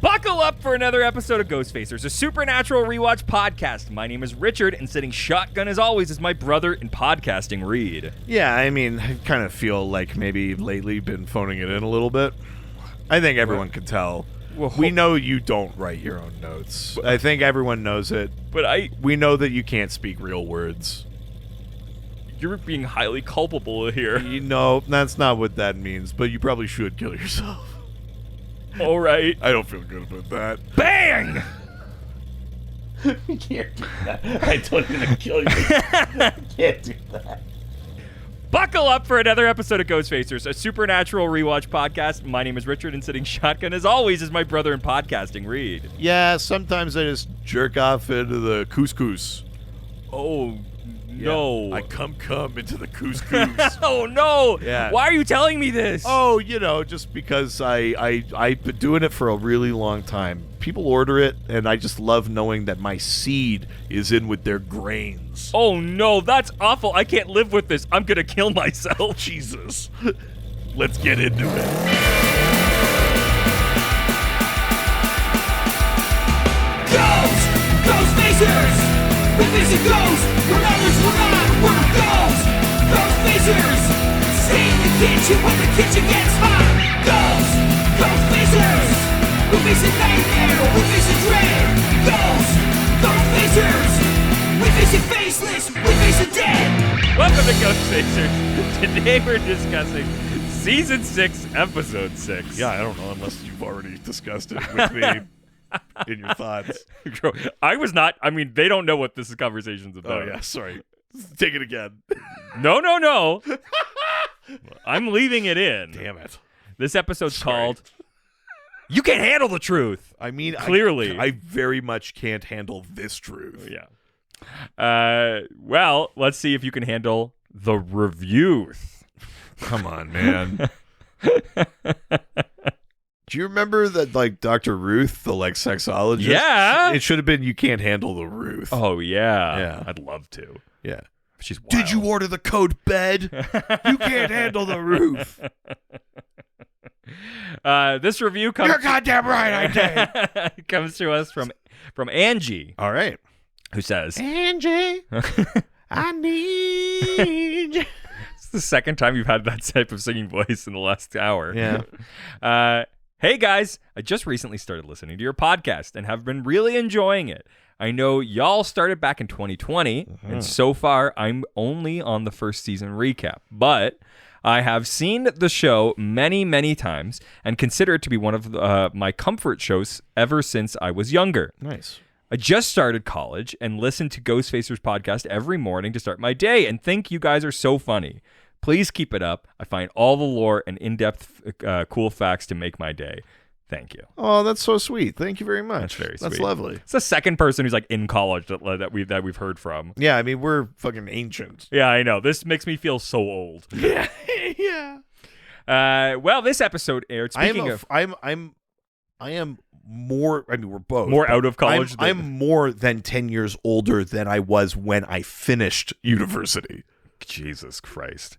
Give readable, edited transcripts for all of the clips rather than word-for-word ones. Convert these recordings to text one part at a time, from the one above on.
Buckle up for another episode of Ghostfacers, a supernatural rewatch podcast. My name is Richard, and sitting shotgun as always is my brother in podcasting, Reed. Yeah, I mean, I kind of feel like maybe lately been phoning it in a little bit. I think everyone can tell. Well, we know you don't write your own notes. I think everyone knows it. But we know that you can't speak real words. You're being highly culpable here. You know, that's not what that means, but you probably should kill yourself. All right. I don't feel good about that. Bang! You can't do that. I don't even kill you. I can't do that. Buckle up for another episode of Ghostfacers, a supernatural rewatch podcast. My name is Richard, and sitting shotgun as always is my brother in podcasting, Reed. Yeah, sometimes I just jerk off into the couscous. Oh, no. I come into the couscous. Oh, no. Yeah. Why are you telling me this? Oh, you know, just because I've been doing it for a really long time. People order it, and I just love knowing that my seed is in with their grains. Oh, no. That's awful. I can't live with this. I'm going to kill myself. Jesus. Let's get into it. Ghostfacers! We visit ghosts, when others will not, we're ghosts! Ghostfacers! Stay in the kitchen when the kitchen gets hot! Ghostfacers! We visit nightmare, we visit dread! Ghostfacers! We visit faceless, we visit dead! Welcome to Ghostfacers. Today we're discussing Season 6, Episode 6. Yeah, I don't know, unless you've already discussed it with me in your thoughts. I was not. I mean, they don't know what this conversation's about. Oh, yeah, sorry. Take it again. No. I'm leaving it in. Damn it. This episode's called You Can't Handle the Truth. I mean, clearly. I very much can't handle this truth. Yeah. Well, let's see if you can handle the review. Come on, man. Do you remember that, like, Dr. Ruth, the, like, sexologist? Yeah. It should have been You Can't Handle the Ruth. Oh, yeah. Yeah. I'd love to. Yeah. She's wild. Did you order the code bed? You can't handle the roof. This review comes... You're goddamn right, I did. comes to us from Angie. All right. Who says... Angie, I need you. It's the second time you've had that type of singing voice in the last hour. Yeah. Hey guys, I just recently started listening to your podcast and have been really enjoying it. I know y'all started back in 2020, and so far I'm only on the first season recap, but I have seen the show many, many times and consider it to be one of my comfort shows ever since I was younger. Nice. I just started college and listen to Ghostfacers podcast every morning to start my day and think you guys are so funny. Please keep it up. I find all the lore and in-depth cool facts to make my day. Thank you. Oh, that's so sweet. Thank you very much. That's very sweet. That's lovely. It's the second person who's like in college that we've heard from. Yeah, I mean, we're fucking ancient. Yeah, I know. This makes me feel so old. Yeah. Yeah. Well, this episode aired. Speaking I am more. I mean, we're both more out of college. I'm more than 10 years older than I was when I finished university. Jesus Christ.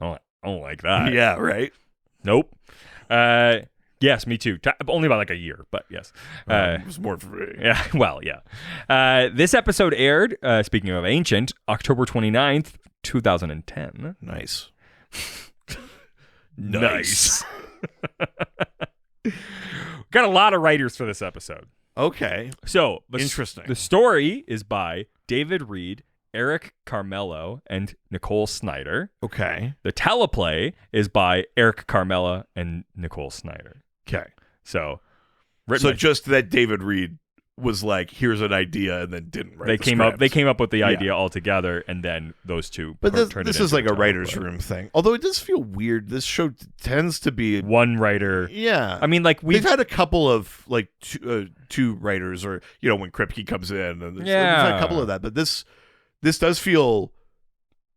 I don't like that. Yeah, right. Nope. Yes, me too. Only by like a year, but yes. It was more for me. Yeah, well, yeah. This episode aired, speaking of ancient, October 29th, 2010. Nice. Nice. Got a lot of writers for this episode. Okay. So, interesting. The story is by David Reed, Eric Carmelo, and Nicole Snyder. Okay. The teleplay is by Eric Carmela and Nicole Snyder. Okay. So just that David Reed was like, here's an idea, and then didn't write They came up with the idea altogether, and then those two. But this is like a writer's room thing. Although it does feel weird. This show tends to be one writer. Yeah. I mean, like we've had a couple of like two writers, or when Kripke comes in, and we've had a couple of that. But this does feel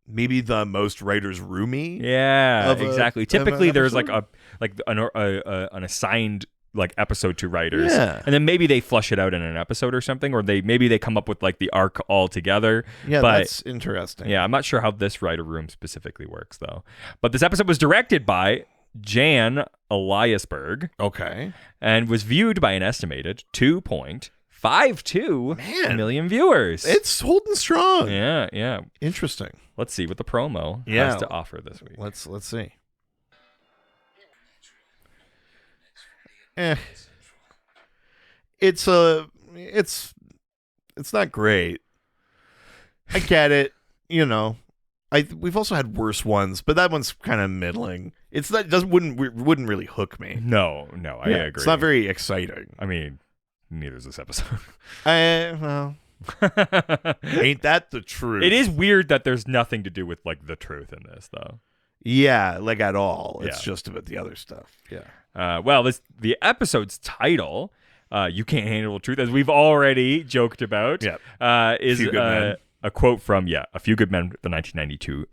maybe the most writer's roomy. Yeah, exactly. Typically, there's like an assigned like episode to writers, and then maybe they flush it out in an episode or something, or maybe they come up with like the arc all together. Yeah, but, that's interesting. Yeah, I'm not sure how this writer room specifically works though. But this episode was directed by Jan Eliasberg, Okay. and was viewed by an estimated 2.52 million viewers. It's holding strong. Yeah. Interesting. Let's see what the promo Yeah. has to offer this week. Let's see. It's not great. I get it. We've also had worse ones, but that one's kind of middling. Wouldn't really hook me. No, I agree. It's not very exciting. I mean, neither is this episode. Well, ain't that the truth? It is weird that there's nothing to do with like the truth in this, though. Yeah, like at all. It's Yeah. just about the other stuff. Yeah. Well, the episode's title, "You Can't Handle the Truth," as we've already joked about, Yep. is Few Good Men. a quote from A Few Good Men, the 1992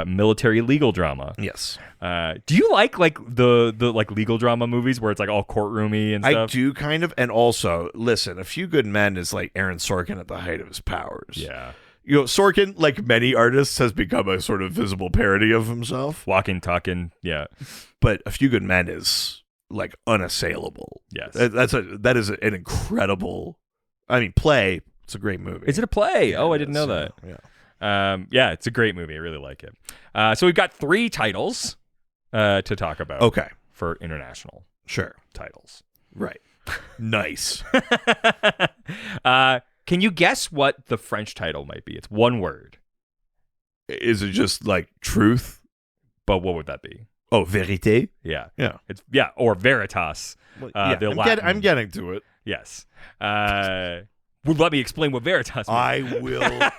military legal drama. Yes. Do you like the like legal drama movies where it's like all courtroomy and stuff? I do kind of, and also listen. A Few Good Men is like Aaron Sorkin at the height of his powers. Yeah. Sorkin, like many artists, has become a sort of visible parody of himself. Walking, talking. Yeah. But A Few Good Men is like unassailable. Yes. That is an incredible. Play. It's a great movie. Is it a play? Yeah, I didn't know that. Yeah. It's a great movie. I really like it. So we've got 3 titles to talk about. Okay. For international Sure. titles. Right. Nice. Can you guess what the French title might be? It's one word. Is it just like truth? But what would that be? Oh, vérité. Yeah. Yeah. It's or Veritas. The Latin. I'm getting to it. Yes. Well, let me explain what Veritas means. I will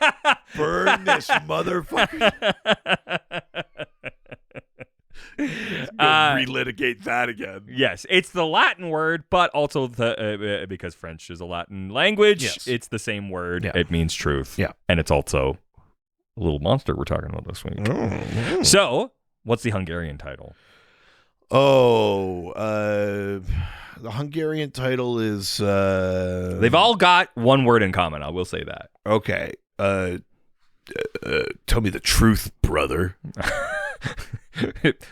burn this motherfucker. Relitigate that again. Yes, it's the Latin word, but also because French is a Latin language, Yes. it's the same word. Yeah. It means truth. Yeah. And it's also a little monster we're talking about this week. Oh. So, what's the Hungarian title? The Hungarian title is They've all got one word in common, I will say that. okay. Tell me the truth, brother.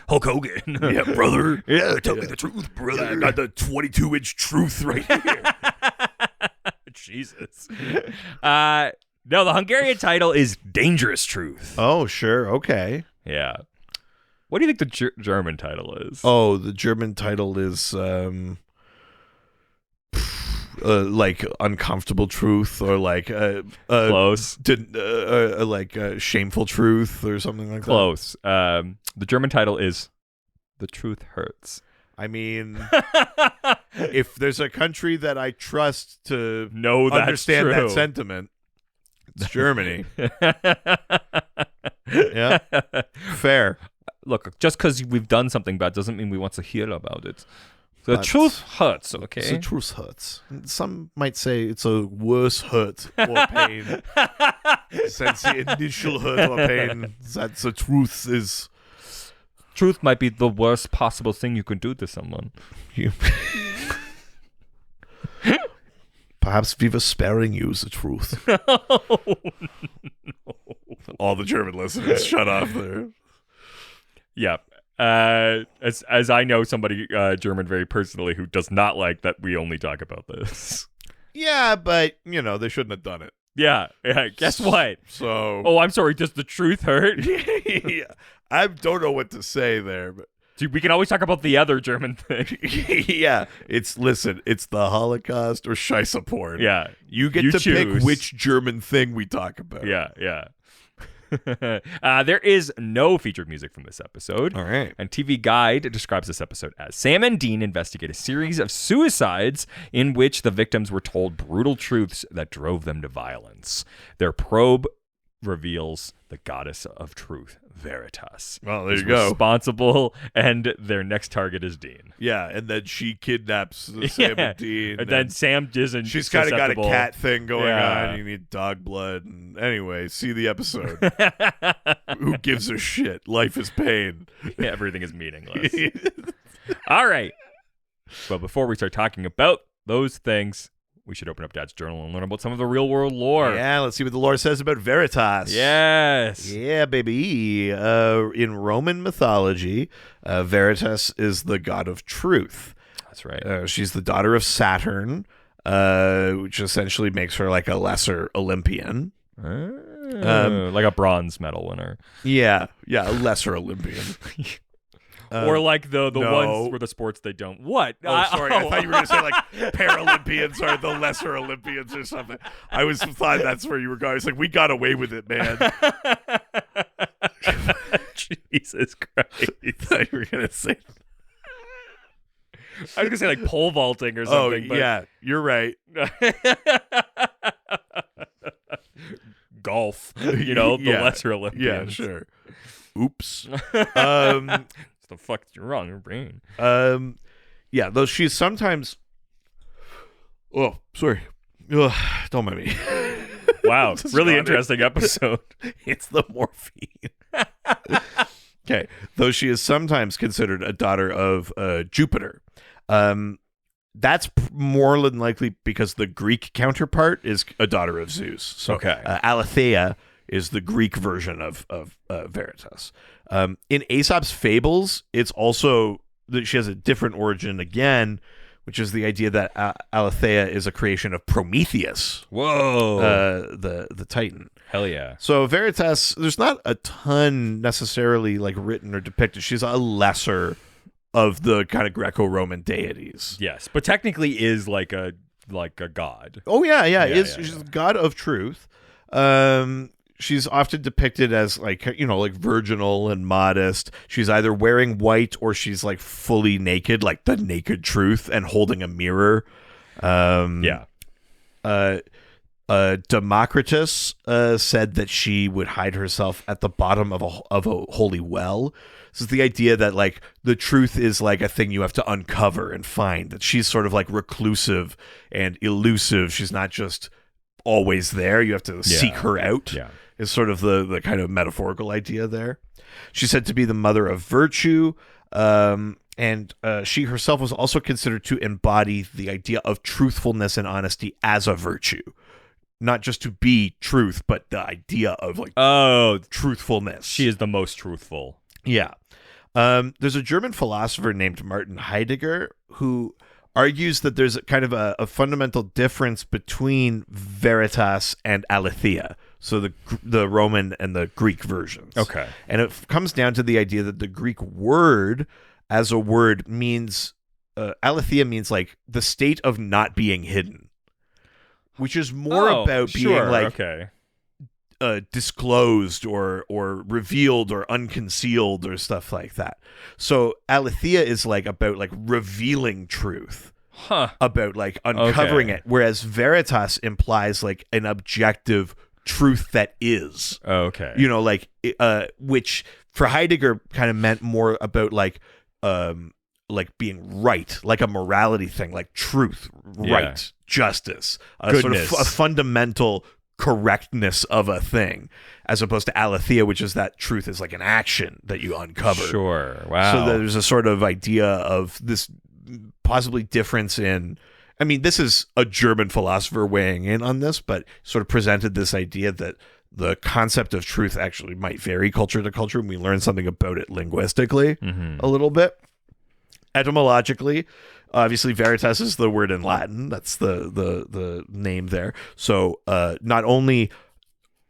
Hulk Hogan. Yeah, brother. Yeah, tell me the truth, brother. I got the 22-inch truth right here. Jesus. No, the Hungarian title is Dangerous Truth. Oh, sure. Okay. Yeah. What do you think the German title is? Oh, the German title is like Uncomfortable Truth, or like Close. Shameful Truth, or something like Close. The German title is The Truth Hurts. that. I mean, if there's a country that I trust to No, that's understand true. that sentiment, it's Germany. Yeah. Fair. Look, just because we've done something bad doesn't mean we want to hear about it. The But truth hurts, okay? The truth hurts. Some might say it's a worse hurt or pain since the initial hurt or pain that the truth is. Truth might be the worst possible thing you can do to someone. Perhaps we were sparing you the truth. All the German listeners shut off there. Yeah. As I know somebody German very personally who does not like that we only talk about this. Yeah, but, they shouldn't have done it. Yeah. Guess what? So. Oh, I'm sorry. Does the truth hurt? Yeah. I don't know what to say there, but. Dude, we can always talk about the other German thing. Yeah. It's the Holocaust or Scheisse porn. Yeah. You get to pick which German thing we talk about. Yeah. There is no featured music from this episode. All right. And TV Guide describes this episode as Sam and Dean investigate a series of suicides in which the victims were told brutal truths that drove them to violence. Their probe reveals the goddess of truth, Veritas. Well, there is you go. Responsible, and their next target is Dean. Yeah, and then she kidnaps Sam and Dean. And then Sam isn't. She's kind of got a cat thing going Yeah. on. You need dog blood. And anyway, see the episode. Who gives a shit? Life is pain. Yeah, everything is meaningless. All right. But before we start talking about those things, we should open up Dad's journal and learn about some of the real world lore. Yeah, let's see what the lore says about Veritas. Yes. Yeah, baby. In Roman mythology, Veritas is the god of truth. That's right. She's the daughter of Saturn, which essentially makes her like a lesser Olympian. Like a bronze medal winner. Yeah, a lesser Olympian. Or like the no. ones where the sports they don't. What? Oh, sorry. I thought you were going to say like Paralympians are the lesser Olympians or something. I was thought that's where you were going. I was like, we got away with it, man. Jesus Christ. I thought you were going to say. I was going to say like pole vaulting or something. Oh, yeah. You're right. Golf. You know, the lesser Olympians. Yeah, sure. Oops. The fuck you're wrong, your brain. Yeah, though she's sometimes. Oh, sorry. Ugh, don't mind me. Wow, Just really got interesting episode. It's the morphine. Okay, though she is sometimes considered a daughter of Jupiter. That's more than likely because the Greek counterpart is a daughter of Zeus. So Okay. Aletheia is the Greek version of Veritas. In Aesop's fables, it's also that she has a different origin again, which is the idea that Aletheia is a creation of Prometheus. Whoa. The Titan. Hell yeah. So Veritas, there's not a ton necessarily like written or depicted. She's a lesser of the kind of Greco-Roman deities. Yes, but technically is like a god. Oh yeah. She's yeah. the god of truth. She's often depicted as like virginal and modest. She's either wearing white or she's like fully naked, like the naked truth, and holding a mirror. Democritus said that she would hide herself at the bottom of a holy well. This is the idea that like the truth is like a thing you have to uncover and find. That she's sort of like reclusive and elusive. She's not just always there. You have to seek her out. Yeah. Is sort of the kind of metaphorical idea there. She's said to be the mother of virtue, and she herself was also considered to embody the idea of truthfulness and honesty as a virtue. Not just to be truth, but the idea of like truthfulness. She is the most truthful. Yeah. There's a German philosopher named Martin Heidegger who argues that there's kind of a fundamental difference between Veritas and Aletheia. So the Roman and the Greek versions. Okay. And it comes down to the idea that the Greek word as a word means, Aletheia means like the state of not being hidden, which is more about being like disclosed or revealed or unconcealed or stuff like that. So Aletheia is like about like revealing truth. About like uncovering it. Whereas Veritas implies like an objective truth that is. Okay. Like which for Heidegger kind of meant more about like being right, like a morality thing, like truth, right, justice, sort of a fundamental correctness of a thing, as opposed to Aletheia, which is that truth is like an action that you uncover. Sure. Wow. So there's a sort of idea of this possibly difference in, I mean, this is a German philosopher weighing in on this, but sort of presented this idea that the concept of truth actually might vary culture to culture, and we learn something about it linguistically a little bit. Etymologically, obviously, Veritas is the word in Latin. That's the name there. So not only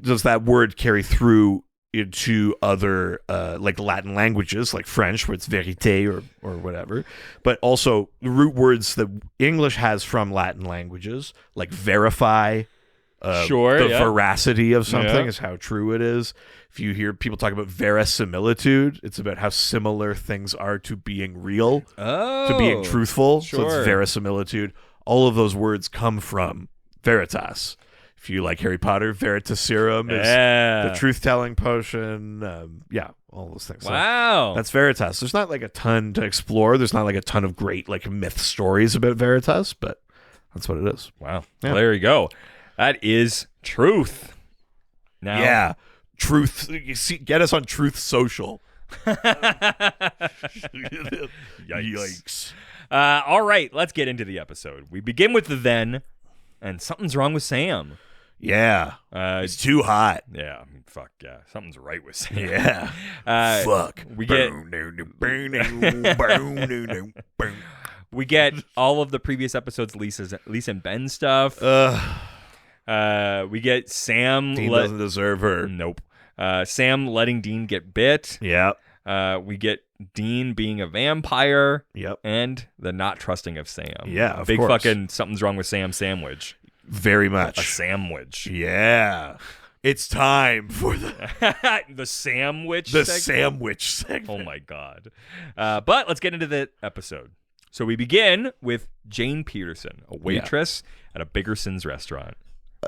does that word carry through into other like Latin languages, like French, where it's vérité or whatever, but also the root words that English has from Latin languages, like verify. The veracity of something is how true it is. If you hear people talk about verisimilitude, it's about how similar things are to being real, to being truthful. Sure. So it's verisimilitude. All of those words come from Veritas. If you like Harry Potter, Veritaserum is the truth-telling potion. All those things. Wow. So that's Veritas. There's not like a ton to explore. There's not like a ton of great like myth stories about Veritas, but that's what it is. Wow. Yeah. Well, there you go. That is truth. Now, yeah, truth. You see, get us on Truth Social. Yikes. All right, let's get into the episode. We begin with the then, And something's wrong with Sam. Yeah. It's too hot. Yeah, I mean, fuck yeah. Something's right with Sam. Yeah. Fuck. We get all of the previous episodes, Lisa and Ben stuff. We get Sam. Dean doesn't deserve her. Nope. Sam letting Dean get bit. Yeah. We get Dean being a vampire. Yep. And the not trusting of Sam. Yeah, of Big course. fucking something's wrong with Sam sandwich. Very much. A sandwich. Yeah. It's time for the sandwich the segment? sandwich segment. Oh my god. But let's get into the episode. So we begin with Jane Peterson, a waitress at a Biggerson's restaurant.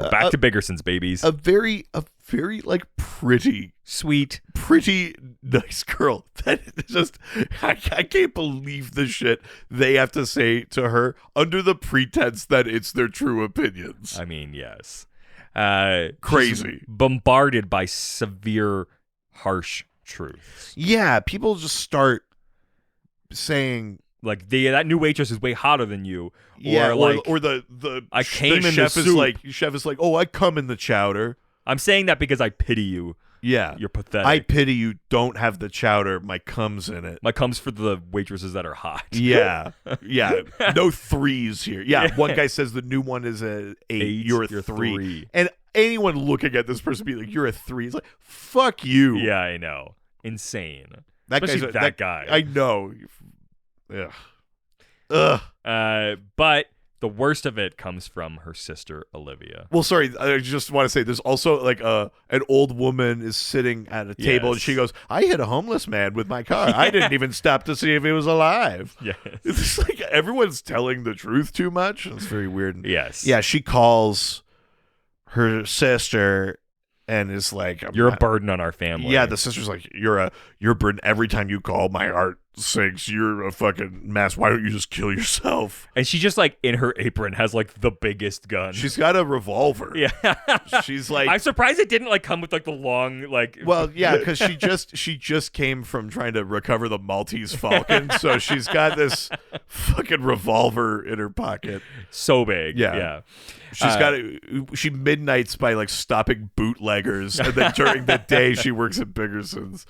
We're back to Biggerson's, babies. A very like pretty nice girl. That is just I can't believe the shit they have to say to her under the pretense that it's their true opinions. I mean, yes. Crazy. Bombarded by severe, harsh truths. Yeah, people just start saying like that new waitress is way hotter than you. Yeah, or like or the I came the in chef the is soup. like chef is like, oh, I come in the chowder. I'm saying that because I pity you. Yeah, You're pathetic. I pity you. Don't have the chowder. My cum's in it. My comes for the waitresses that are hot. Yeah, yeah. No threes here. Yeah, one guy says the new one is a 8. You're a 3. And anyone looking at this person be like, "You're a 3." It's like, fuck you. Yeah, I know. Insane. That Especially guy's that guy. I know. Ugh. But the worst of it comes from her sister Olivia. Well, sorry, I just want to say there's also like an old woman is sitting at a table and she goes, "I hit a homeless man with my car. I didn't even stop to see if he was alive." Yes. It's like everyone's telling the truth too much. It's very weird. Yes. Yeah, she calls her sister and is like, "You're a burden on our family." Yeah, the sister's like, you're a burden. Every time you call, my heart sinks. You're a fucking mess. Why don't you just kill yourself? And she just like in her apron has like the biggest gun. She's got a revolver. Yeah. She's like, I'm surprised it didn't like come with like the long like. well, yeah, because she just came from trying to recover the Maltese Falcon, so she's got this fucking revolver in her pocket. So big. Yeah. Yeah. She midnights by like stopping bootleggers, and then during the day she works at Biggerson's.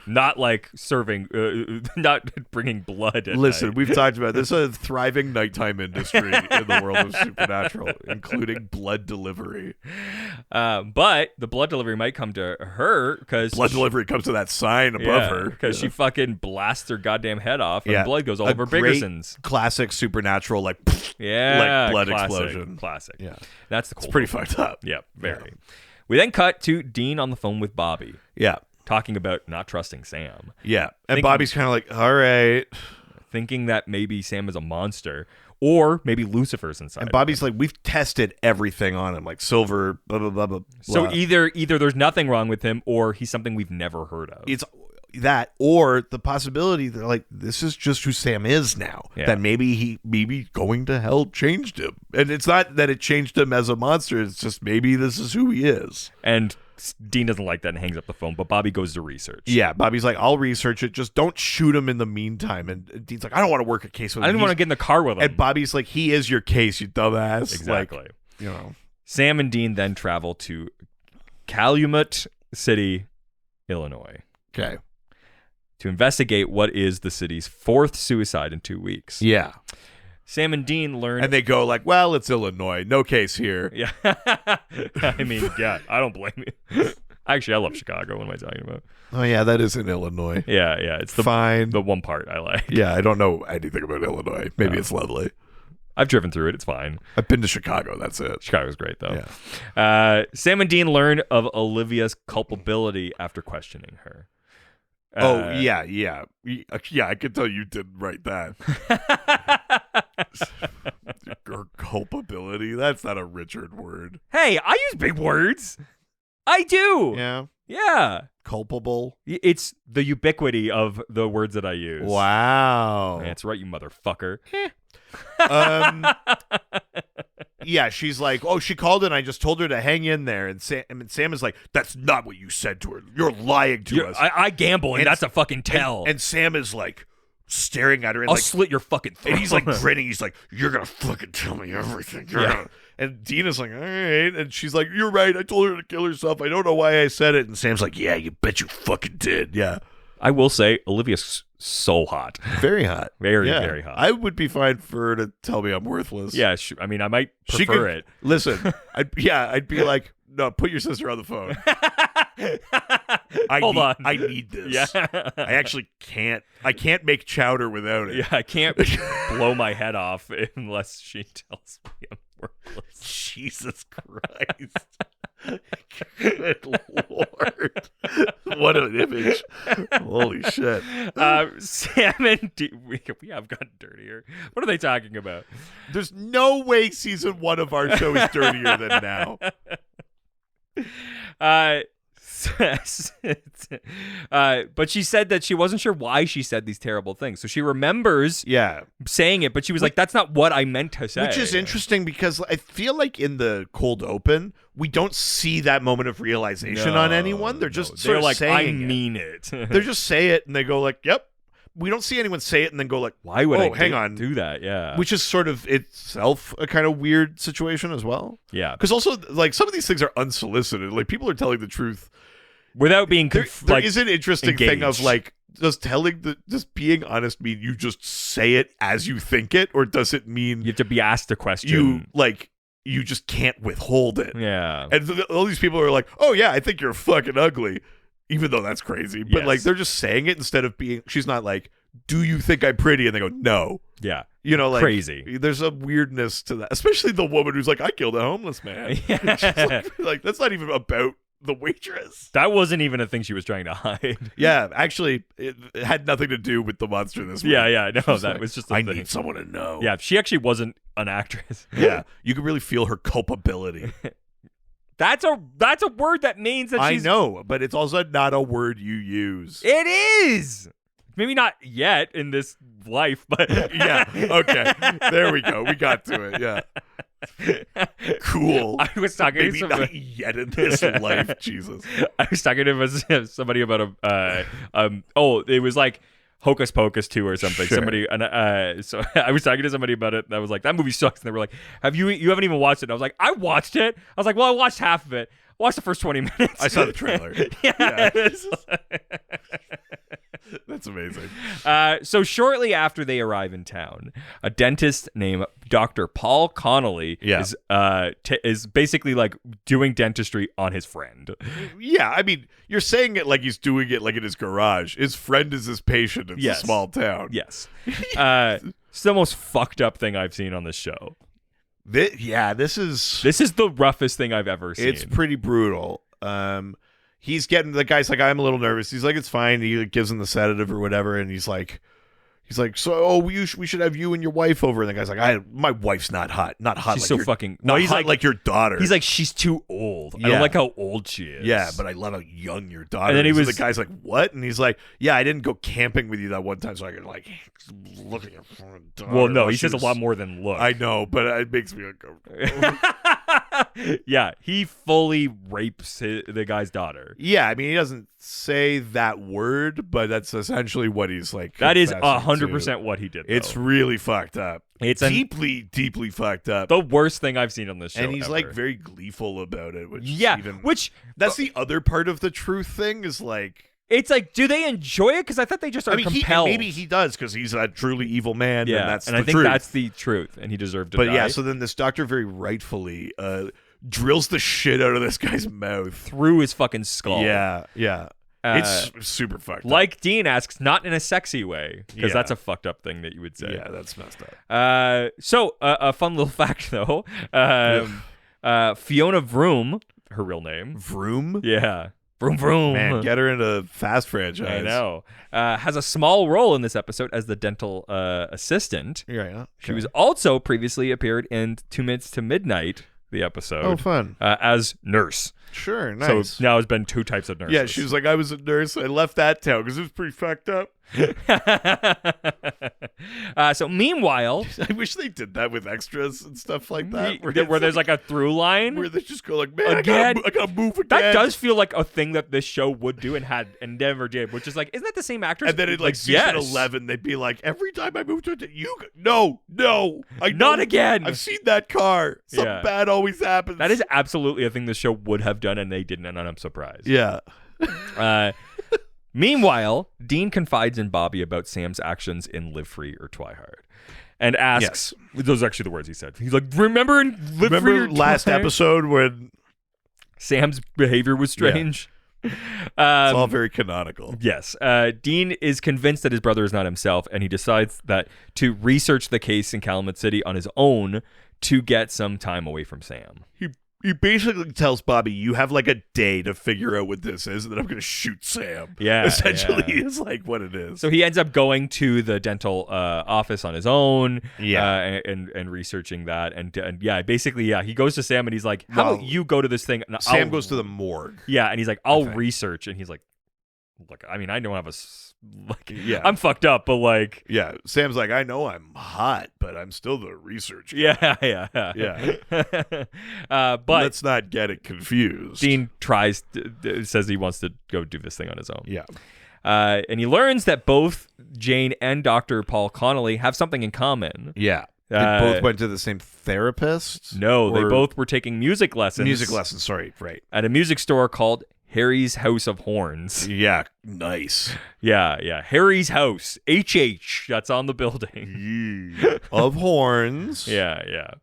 Not like serving, not bringing blood. At Listen, night. we've talked about this. There's a thriving nighttime industry in the world of supernatural, including blood delivery. But the blood delivery might come to her because Blood delivery comes to that sign above her because she fucking blasts her goddamn head off and Yeah. blood goes all A over great Biggerson's. classic supernatural like Yeah, blood classic, explosion. Classic. Yeah, That's the cool. it's pretty fucked up. Yep, very. We then cut to Dean on the phone with Bobby, Yeah, talking about not trusting Sam, yeah. And Bobby's kind of like, all right. thinking that maybe Sam is a monster or maybe Lucifer's inside. And Bobby's like, we've tested everything on him, like silver, blah blah blah blah. So blah. either there's nothing wrong with him or he's something we've never heard of. It's that, or the possibility that like this is just who Sam is now. Yeah. That maybe going to hell changed him, and it's not that it changed him as a monster. It's just maybe this is who he is. And Dean doesn't like that and hangs up the phone, but Bobby goes to research. Yeah, Bobby's like, I'll research it. Just don't shoot him in the meantime. And Dean's like, I don't want to work a case with him. I didn't want to get in the car with him. And Bobby's like, he is your case, you dumbass. Exactly. Like, you know. Sam and Dean then travel to Calumet City, Illinois, Okay. to investigate what is the city's 4th suicide in 2 weeks. Yeah. Sam and Dean learn. And they go like, well, it's Illinois. No case here. Yeah. I mean, yeah, I don't blame you. Actually, I love Chicago. What am I talking about? Oh, yeah, that is in Illinois. Yeah, it's the Fine. the one part I like. Yeah, I don't know anything about Illinois. Maybe No. it's lovely. I've driven through it. It's fine. I've been to Chicago. That's it. Chicago's great, though. Yeah. Sam and Dean learn of Olivia's culpability after questioning her. Yeah. Yeah, I could tell you didn't write that. Or culpability. That's not a Richard word. Hey, I use big words. I do. Yeah. Yeah. Culpable. It's the ubiquity of the words that I use. Wow. That's right, you motherfucker. Yeah, she's like, oh, she called and I just told her to hang in there. And Sam is like, that's not what you said to her. You're lying to us. I gamble, and that's a fucking tell. And Sam is like, staring at her and I'll like slit your fucking throat. and he's like grinning. He's like, "You're gonna fucking tell me everything." And Dina's like, "All right," and she's like, "You're right. I told her to kill herself. I don't know why I said it." And Sam's like, "Yeah, you bet you fucking did." Yeah, I will say, Olivia's so hot. very hot, Very, Yeah. very hot. I would be fine for her to tell me I'm worthless. Yeah, I mean, I might She prefer could it. listen. I'd be like, "No, put your sister on the phone. Hold on. I need this. Yeah. I actually can't. I can't make chowder without it." Yeah, I can't blow my head off unless she tells me I'm worthless. Jesus Christ. Good Lord. What an image. Holy shit. Sam and we have gotten dirtier. What are they talking about? There's no way season 1 of our show is dirtier than now. But she said that she wasn't sure why she said these terrible things. So she remembers Yeah. saying it, but she was like, that's not what I meant to say. Which is interesting because I feel like in the cold open, we don't see that moment of realization on anyone. They're just sort they're of like, I saying it. mean it. They just say it and they go like, "Yep." We don't see anyone say it and then go like, Why would I hang on. do that? Yeah. Which is sort of itself a kind of weird situation as well. Yeah. Because also, like, some of these things are unsolicited. Like, people are telling the truth. Without being There like, is an interesting thing of, engaged. like, just being honest mean you just say it as you think it? Or does it mean you have to be asked a question. you just can't withhold it? Yeah. And all these people are like, "Oh, yeah, I think you're fucking ugly." Even though that's crazy. But, like, Yes. they're just saying it instead of being, she's not like, "Do you think I'm pretty?" And they go, "No." Yeah. You know, like, Crazy. There's a weirdness to that, especially the woman who's like, "I killed a homeless man." Yeah. She's like, that's not even about the waitress. That wasn't even a thing she was trying to hide. Yeah, actually, it had nothing to do with the monster this week. Yeah. No, She's that like, was just a I thing. need someone to know. Yeah, she actually wasn't an actress. Yeah, you could really feel her culpability. That's a word that means that I she's. know, but it's also not a word you use. It is. Maybe not yet in this life, but Yeah. Okay. There we go. We got to it. Yeah. Cool. I was talking Maybe to not yet in this life. Jesus. I was talking to somebody about it was like Hocus Pocus 2 or something. Sure. Somebody and so I was talking to somebody about it and I was like, that movie sucks. And they were like, you haven't even watched it? And I was like, I watched it. I was like, well, I watched half of it. I watched the first 20 minutes. I saw the trailer. Yeah. That's amazing. So shortly after they arrive in town, a dentist named Dr. Paul Connolly Yeah. is basically like doing dentistry on his friend. Yeah, I mean, you're saying it like he's doing it like in his garage. His friend is his patient. It's Yes. a small town. Yes. It's the most fucked up thing I've seen on this show. This is This is the roughest thing I've ever seen. it's pretty brutal. He's getting, the guy's like, "I'm a little nervous." He's like, "It's fine." He gives him the sedative or whatever, and he's like, "So, we should have you and your wife over." And the guy's like, "My wife's not hot. Not hot. She's like so your, fucking. not No, he's hot like, like your daughter." he's like, she's too old. I Yeah. don't like how old she is. "Yeah, but I love how young your daughter And then is." he And was- the guy's like, "What?" And he's like, "Yeah, I didn't go camping with you that one time, so I could like look at your daughter." Well, no, while he she says a was-" lot more than look. I know, but it makes me uncomfortable. Yeah, he fully rapes the guy's daughter. Yeah, I mean, he doesn't say that word, but that's essentially what he's like. That is confessing 100% what he did. It's though. really fucked up. It's deeply fucked up. the worst thing I've seen on this show. And he's ever. like very gleeful about it. Which is yeah, even, which that's the other part of the truth thing is like. it's like, do they enjoy it? Because I thought they just are I mean, compelled. maybe he does because he's a truly evil man. yeah, and that's and the I think truth. that's the truth, and he deserved to But die. yeah, so then this doctor very rightfully drills the shit out of this guy's mouth. through his fucking skull. Yeah. Uh, It's super fucked up. like Dean asks, not in a sexy way, because Yeah. that's a fucked up thing that you would say. Yeah, that's messed up. So a fun little fact though, Fiona Vroom, her real name, Vroom? yeah, Vroom Vroom, Man, get her into Fast franchise. I know, has a small role in this episode as the dental assistant. Yeah. She was also previously appeared in 2 Minutes to Midnight, the episode. Oh, fun. As nurse. Sure, nice. So now has been 2 types of nurses. Yeah, she was like, I was a nurse. I left that town because it was pretty fucked up. So meanwhile, I wish they did that with extras and stuff like that. where there's like a through line. where they just go like, man, Again? I gotta move again. That does feel like a thing that this show would do and never did, which is like, isn't that the same actress? And then in like season 11, they'd be like, every time I move to it, no, Not again. I've seen that car. Something bad always happens. That is absolutely a thing this show would have done, and they didn't, and I'm surprised. Yeah. Meanwhile, Dean confides in Bobby about Sam's actions in Live Free or Try Hard, and asks, those are actually the words he said. He's like, remember in Live Free or last Try Hard? episode when Sam's behavior was strange? it's all very canonical. Yes. Dean is convinced that his brother is not himself, and he decides that to research the case in Calumet City on his own to get some time away from Sam. He basically tells Bobby, you have like a day to figure out what this is, and then I'm going to shoot Sam. Yeah. Essentially is like what it is. So he ends up going to the dental office on his own, Yeah. and researching that. And basically, he goes to Sam and he's like, how about you go to this thing? And Sam goes to the morgue. Yeah, and he's like, I'll research. And he's like, look, I mean, I don't have I'm fucked up, but like. Yeah, Sam's like, I know I'm hot, but I'm still the researcher. Yeah. But let's not get it confused. Dean says he wants to go do this thing on his own. Yeah. And he learns that both Jane and Dr. Paul Connolly have something in common. Yeah. They both went to the same therapist? No, they both were taking music lessons. Music lessons, sorry, right. At a music store called Harry's House of Horns. Yeah, nice. Yeah. Harry's House. HH. That's on the building. Of horns. Yeah.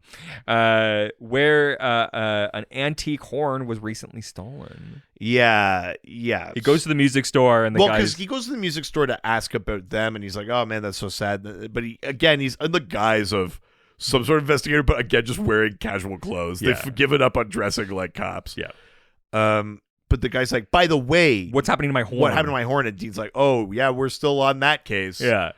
Where an antique horn was recently stolen. Yeah. He goes to the music store and because he goes to the music store to ask about them, and he's like, "Oh man, that's so sad." But he's in the guise of some sort of investigator, but again, just wearing casual clothes. Yeah. They've given up on dressing like cops. Yeah. But the guy's like, by the way, what's happening to my horn? What happened to my horn? And Dean's like, oh yeah, we're still on that case. Yeah.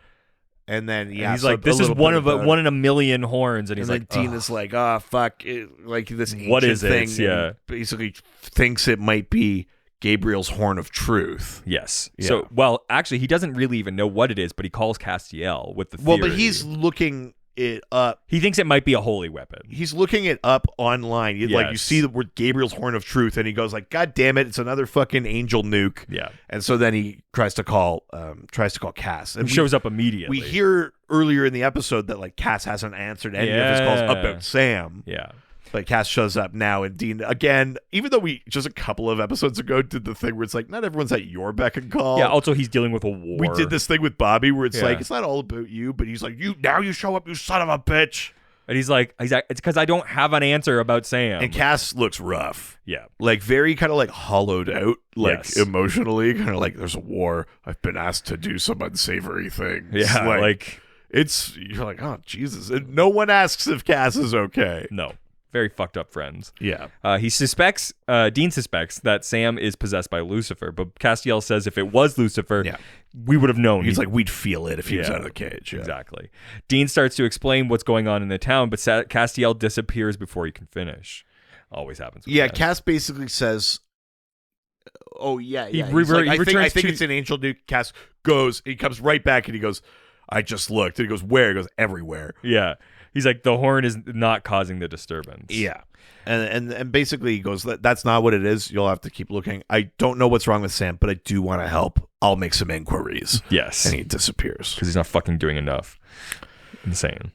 And then he's like, this is one in a million horns, and he's like, Dean is like, oh fuck, like this ancient what is thing. it? Yeah. Basically thinks it might be Gabriel's horn of truth. Yes. Yeah. So, well, actually, he doesn't really even know what it is, but he calls Castiel with the theory. Well, but he's looking it up. He thinks it might be a holy weapon. He's looking it up online. Yes. Like you see the word Gabriel's horn of truth, and he goes like, God damn it, it's another fucking angel nuke. Yeah. And so then he tries to call Cass. And shows up immediately. We hear earlier in the episode that like Cass hasn't answered any of his calls about Sam. Yeah. But Cass shows up now, and Dean, again, even though we just a couple of episodes ago did the thing where it's like, not everyone's at your beck and call. Yeah, also he's dealing with a war. We did this thing with Bobby where it's like, it's not all about you, but he's like, you show up, you son of a bitch. And he's like, it's because I don't have an answer about Sam. And Cass looks rough. Yeah. Like very kind of like hollowed out, like emotionally, kind of like there's a war. I've been asked to do some unsavory things. Yeah, like you're like, oh, Jesus. And no one asks if Cass is okay. No. Very fucked up friends. Yeah. Dean suspects that Sam is possessed by Lucifer, but Castiel says if it was Lucifer, we would have known. He's like, we'd feel it if he was out of the cage. Yeah. Exactly. Dean starts to explain what's going on in the town, but Castiel disappears before he can finish. Always happens. Yeah, Cass basically says, oh, yeah. He He's like, I think to- it's an angel nuke. Cass goes, he comes right back and he goes, I just looked. And he goes, where? He goes, everywhere. Yeah. He's like, the horn is not causing the disturbance. Yeah. And basically he goes, that's not what it is. You'll have to keep looking. I don't know what's wrong with Sam, but I do want to help. I'll make some inquiries. Yes. And he disappears. Because he's not fucking doing enough. Insane.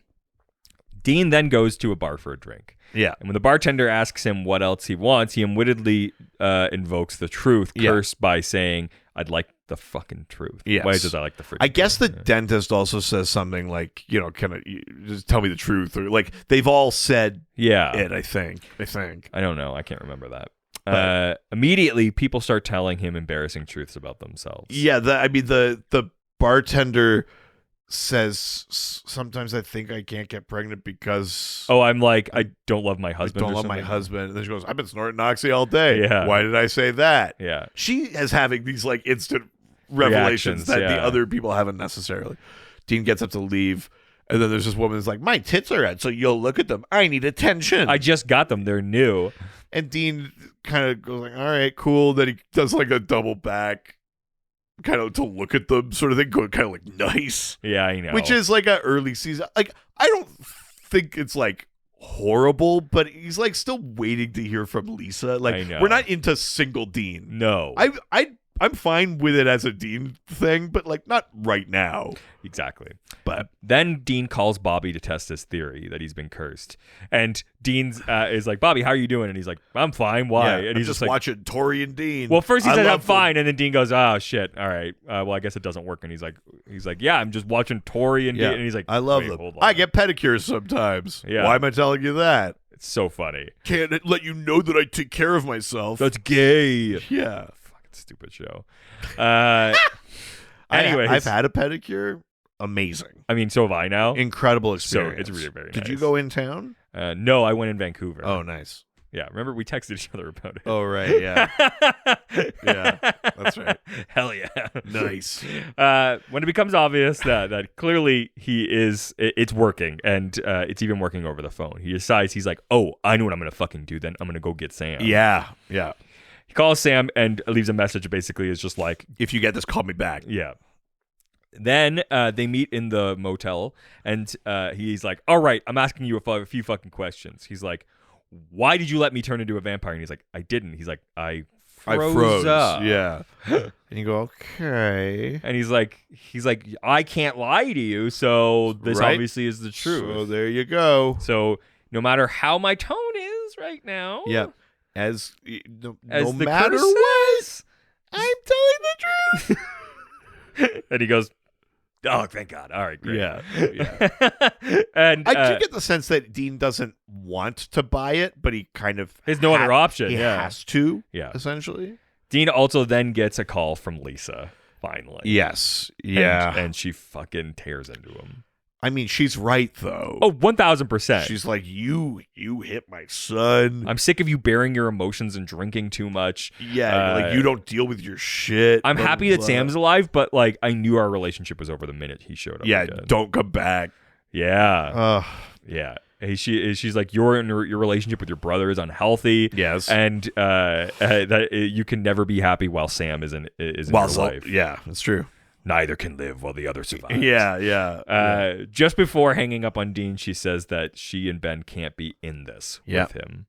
Dean then goes to a bar for a drink. Yeah. And when the bartender asks him what else he wants, he unwittingly invokes the truth, cursed by saying, I'd like the fucking truth. Yes. Why does I like the freaking I guess the truth? dentist also says something like, just tell me the truth. Or like, they've all said it, I think. I don't know. I can't remember that. Immediately, people start telling him embarrassing truths about themselves. Yeah, the bartender says sometimes I think I can't get pregnant because I'm like, I don't love my husband. I don't love my husband. And then she goes, I've been snorting Oxy all day. Yeah. Why did I say that? Yeah. She is having these like instant revelations Reactions, that the other people haven't necessarily. Dean gets up to leave, and then there's this woman who's like, my tits are out, so you'll look at them. I need attention. I just got them. They're new. And Dean kind of goes like, all right, cool. Then he does like a double back kind of to look at them sort of thing, going kind of like nice. Yeah, I know. Which is like an early season. Like, I don't think it's like horrible, but he's like still waiting to hear from Lisa. Like, I know. we're not into single Dean. No. I'm fine with it as a Dean thing, but like not right now. Exactly. But then Dean calls Bobby to test his theory that he's been cursed. And Dean is like, Bobby, how are you doing? And he's like, I'm fine. Why? yeah, and he's I'm just like, watching Tori and Dean. well, first he I says, I'm love them. fine. And then Dean goes, oh, shit. All right. Well, I guess it doesn't work. And he's like, yeah, I'm just watching Tori and Yeah, Dean. And he's like, I love wait, them. hold on. I get pedicures sometimes. Yeah. Why am I telling you that? It's so funny. Can't it let you know that I take care of myself? That's gay. yeah. Fucking stupid show. Anyways. I've had a pedicure. Amazing. I mean, so have I now. Incredible So experience. it's really very Did nice. you go in town? No, I went in Vancouver. Oh, nice. Yeah, remember we texted each other about it. Oh, right. Yeah. Yeah, that's right. Hell yeah. Nice. When it becomes obvious that clearly it's working, and it's even working over the phone, he decides, he's like, oh, I know what I'm going to fucking do then. I'm going to go get Sam. Yeah. Yeah. He calls Sam and leaves a message, basically is just like, If you get this, call me back. yeah. Then they meet in the motel, and he's like, all right, I'm asking you a few fucking questions. He's like, why did you let me turn into a vampire? And he's like, I didn't. He's like, I froze up. Yeah. And you go, okay. And he's like, I can't lie to you, so this Right. obviously is the truth. So there you go. So no matter how my tone is right now, Yeah. As as no the matter curse what, says, I'm telling the truth. and he goes, oh, thank God. All right, great. Yeah. Yeah. And I do get the sense that Dean doesn't want to buy it, but he kind of There's no other option, He yeah. has to, Yeah. essentially. Dean also then gets a call from Lisa, finally. Yes. And- Yeah. And she fucking tears into him. I mean, she's right though. Oh, 1,000%. She's like, you hit my son. I'm sick of you bearing your emotions and drinking too much. Yeah, like you don't deal with your shit. I'm blah, happy blah, that blah. Sam's alive, but like I knew our relationship was over the minute he showed up. Yeah, again. don't come back. Yeah. Yeah. She's like, your relationship with your brother is unhealthy. Yes. And that you can never be happy while Sam is in your life. Yeah, that's true. Neither can live while the other survives. Yeah. Just before hanging up on Dean, she says that she and Ben can't be in this Yeah. with him.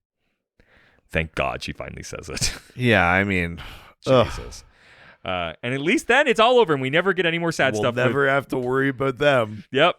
Thank God she finally says it. Yeah, I mean, Jesus. And at least then it's all over and we never get any more sad we'll stuff. never have to worry about them. Yep.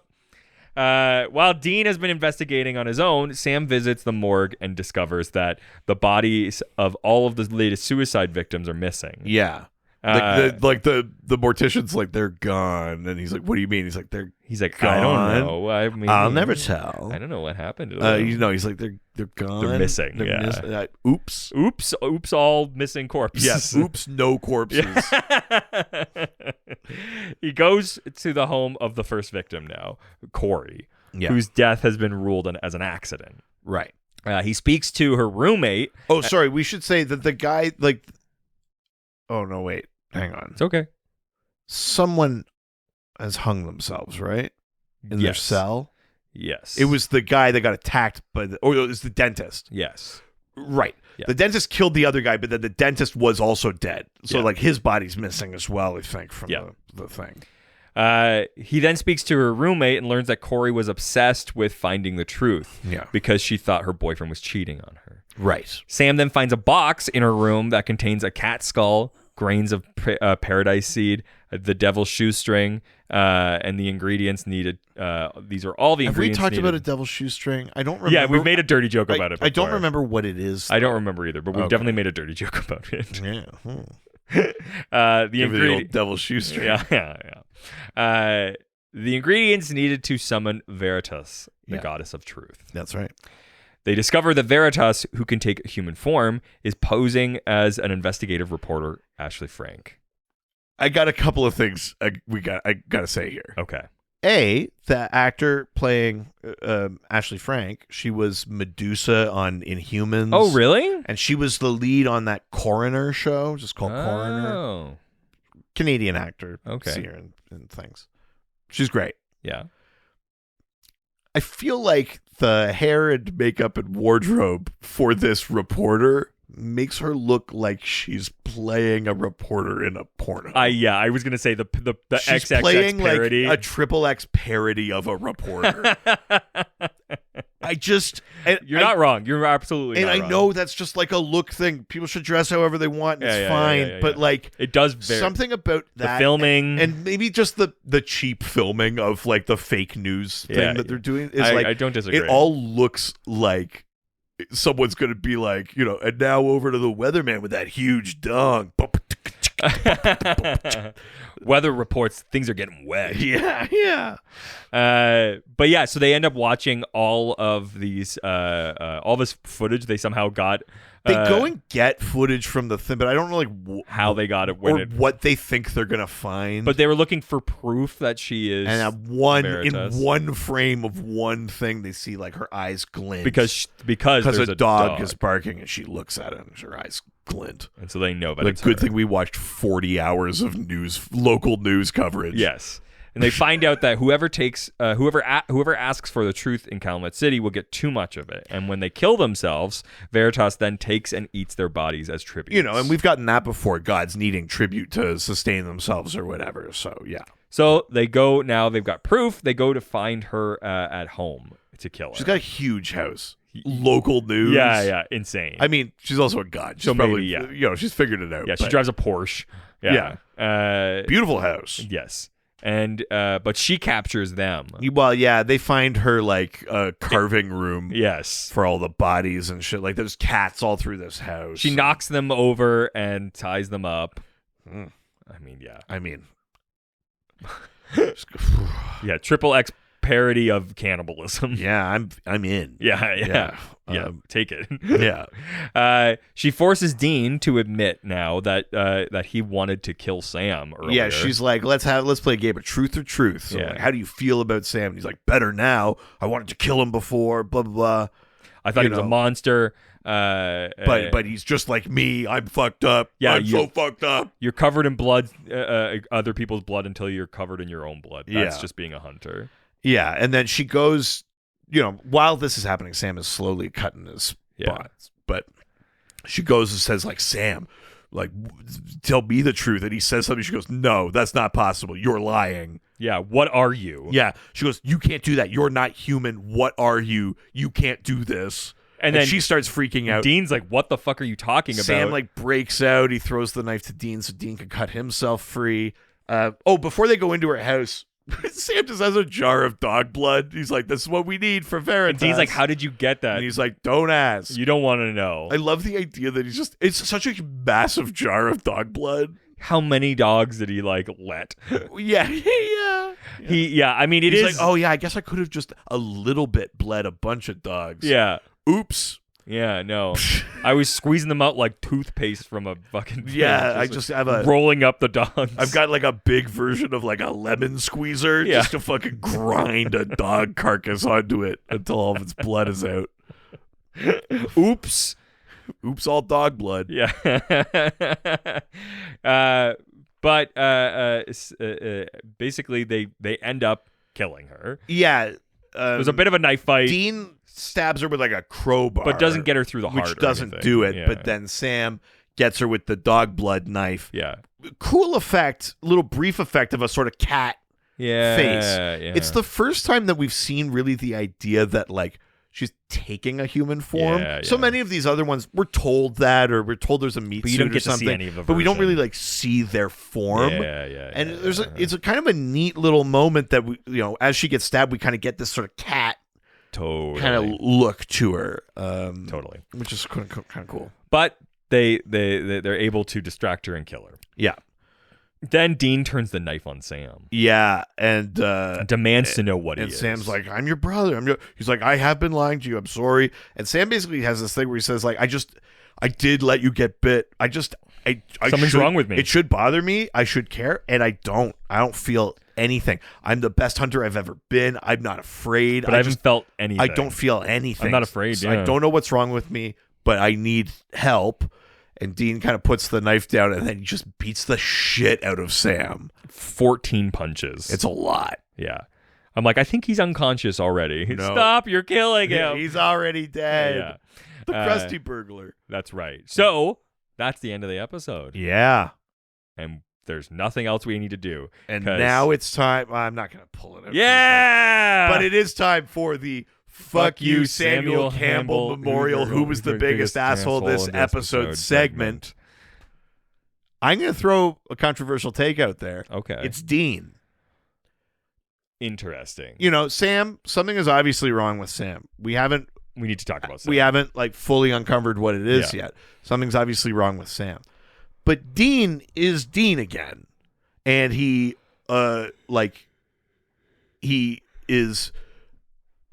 While Dean has been investigating on his own, Sam visits the morgue and discovers that the bodies of all of the latest suicide victims are missing. Yeah. The mortician's like, they're gone. And he's like, what do you mean? He's like, He's like, gone. I don't know. I mean, I'll never tell. I don't know what happened to them. He's like, they're gone. They're missing, yeah. Oops. Oops, all missing corpses. Yes. Oops, no corpses. He goes to the home of the first victim now, Corey, Yeah. whose death has been ruled as an accident. Right. He speaks to her roommate. Oh, sorry. We should say that the guy, like, oh, no, wait. Hang on. It's okay. Someone has hung themselves, right? In their Yes. cell? Yes. It was the guy that got attacked or it was the dentist. Yes. Right. Yeah. The dentist killed the other guy, but then the dentist was also dead. So, Yeah. like, his body's missing as well, I think, from Yeah. the thing. He then speaks to her roommate and learns that Corey was obsessed with finding the truth. Yeah. Because she thought her boyfriend was cheating on her. Right. Sam then finds a box in her room that contains a cat skull, grains of paradise seed, the devil's shoestring, and the ingredients needed. These are all the Have we ingredients talked needed. about a devil's shoestring? I don't remember. Yeah, we've made a dirty joke about it before. I don't remember what it is. I don't remember either, but we've Okay. definitely made a dirty joke about it. Yeah. The Give me the ingredient. old devil's shoestring. Yeah. The ingredients needed to summon Veritas, the Yeah. goddess of truth. That's right. They discover that Veritas, who can take human form, is posing as an investigative reporter, Ashley Frank. I got a couple of things I gotta say here. Okay. A, the actor playing Ashley Frank, she was Medusa on Inhumans. Oh, really? And she was the lead on that Coroner show, just called Coroner. Oh. Canadian actor. Okay. See her in things. She's great. Yeah. I feel like the hair and makeup and wardrobe for this reporter makes her look like she's playing a reporter in a porno. I was gonna say the She's XXX playing parody. like a XXX parody of a reporter. You're not wrong. You're absolutely and not I wrong. know that's just like a look thing. People should dress however they want. And it's fine. Yeah. But like it does something about that filming and maybe just the cheap filming of like the fake news thing that they're doing is I don't disagree. It all looks like someone's going to be like, and now over to the weatherman with that huge dong. Weather reports things are getting wet. Yeah. But yeah, so they end up watching all of these all this footage they somehow got. They go and get footage from the thing, but I don't know like how they got it what they think they're gonna find. But they were looking for proof that she is. And Veritas. in one frame of one thing, they see like her eyes glint because there's a dog is barking and she looks at it and her eyes glint. And so they know that Like it's good her. thing we watched 40 hours of local news coverage. Yes. And they find out that whoever asks for the truth in Calumet City will get too much of it. And when they kill themselves, Veritas then takes and eats their bodies as tribute. And we've gotten that before. Gods needing tribute to sustain themselves or whatever. So, yeah. So they go now. They've got proof. They go to find her at home to kill her. She's got a huge house. Local news. Yeah. Insane. I mean, she's also a god. She's So probably, maybe, she's figured it out. Yeah, she drives a Porsche. Yeah. Beautiful house. Yes. And but she captures them. Well, yeah, they find her like a carving room. Yes. For all the bodies and shit. Like there's cats all through this house. She knocks them over and ties them up. Mm. I mean, yeah. yeah, triple X parody of cannibalism. Yeah, I'm in. Yeah. Take it. Yeah. She forces Dean to admit now that he wanted to kill Sam earlier. Yeah, she's like, let's play a game of truth or truth. So like, how do you feel about Sam? And he's like, better now. I wanted to kill him before. Blah blah blah. I thought he was a monster. But he's just like me. I'm fucked up. Yeah, I'm so fucked up. You're covered in blood, other people's blood until you're covered in your own blood. That's just being a hunter. Yeah, and then she goes, while this is happening, Sam is slowly cutting his spots. But she goes and says, like, Sam, like, tell me the truth. And he says something. She goes, no, that's not possible. You're lying. Yeah, what are you? Yeah, she goes, you can't do that. You're not human. What are you? You can't do this. And then she starts freaking out. Dean's like, what the fuck are you talking about? Sam, like, breaks out. He throws the knife to Dean so Dean can cut himself free. Before they go into her house, Sam just has a jar of dog blood. He's like, this is what we need for Veritas. And Dean's like, how did you get that? And he's like, don't ask. You don't want to know. I love the idea that it's such a massive jar of dog blood. How many dogs did he, like, let? Yeah. I mean, he's like, oh, yeah, I guess I could have just a little bit bled a bunch of dogs. Yeah. Oops. Yeah, no. I was squeezing them out like toothpaste from a fucking thing. Yeah, I just have rolling up the dogs. I've got like a big version of like a lemon squeezer just to fucking grind a dog carcass onto it until all of its blood is out. Oops, all dog blood. Yeah. But basically they end up killing her. Yeah. There's a bit of a knife fight. Dean stabs her with like a crowbar, but doesn't get her through the heart, which doesn't do it. Yeah. But then Sam gets her with the dog blood knife. Yeah, cool effect, little brief effect of a sort of cat face. Yeah. It's the first time that we've seen really the idea that like she's taking a human form. Yeah. So many of these other ones, we're told that, or we're told there's a meat suit or something, to see any of the but we don't version. really like see their form. And it's a kind of a neat little moment that we, as she gets stabbed, we kind of get this sort of cat kind of look to her. Totally, which is kind of cool. But they're able to distract her and kill her. Yeah. Then Dean turns the knife on Sam. Yeah, and demands to know what he is. And Sam's like, I'm your brother. He's like, I have been lying to you. I'm sorry. And Sam basically has this thing where he says, like, I did let you get bit. Something's wrong with me. It should bother me. I should care. And I don't feel anything. I'm the best hunter I've ever been. I'm not afraid. But I haven't felt anything. I don't feel anything. I'm not afraid. So yeah. I don't know what's wrong with me, but I need help. And Dean kind of puts the knife down and then he just beats the shit out of Sam. 14 punches. It's a lot. Yeah. I'm like, I think he's unconscious already. No. Stop, you're killing him. He's already dead. The crusty burglar. That's right. So that's the end of the episode. Yeah. And there's nothing else we need to do. And 'cause- now it's time. I'm not going to pull it out. Yeah! But it is time for the Fuck You Samuel Campbell Memorial. Who was the biggest asshole this episode segment? I'm going to throw a controversial take out there. Okay. It's Dean. Interesting. You know, Sam, something is obviously wrong with Sam. We haven't We need to talk about Sam. we haven't like fully uncovered what it is yet. Something's obviously wrong with Sam. But Dean is Dean again. And he is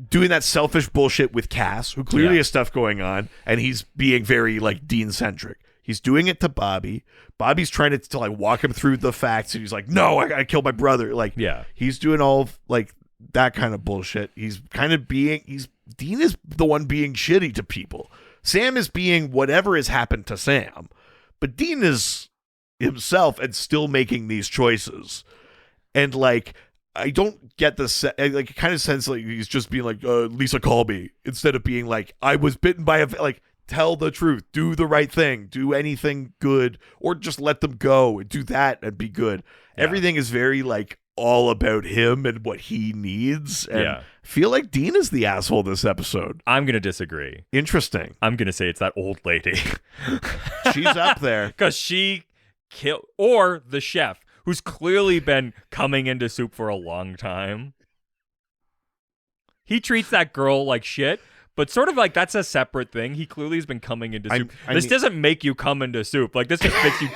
doing that selfish bullshit with Cass, who clearly has stuff going on, and he's being very like Dean centric. He's doing it to Bobby. Bobby's trying to like walk him through the facts, and he's like, "No, I killed my brother." Like, he's doing all like that kind of bullshit. He's kind of Dean is the one being shitty to people. Sam is being whatever has happened to Sam, but Dean is himself and still making these choices. And like, I don't get the like kind of sense like he's just being like, Lisa, call me, instead of being like, I was bitten by a like. Tell the truth, do the right thing, do anything good, or just let them go and do that and be good. Everything is very like all about him and what he needs. And I feel like Dean is the asshole this episode. I'm going to disagree. Interesting. I'm going to say it's that old lady. She's up there. Because she killed, or the chef, who's clearly been coming into Soup for a long time. He treats that girl like shit. But sort of like that's a separate thing. He clearly has been coming into Soup. This doesn't make you come into Soup. Like this just makes you.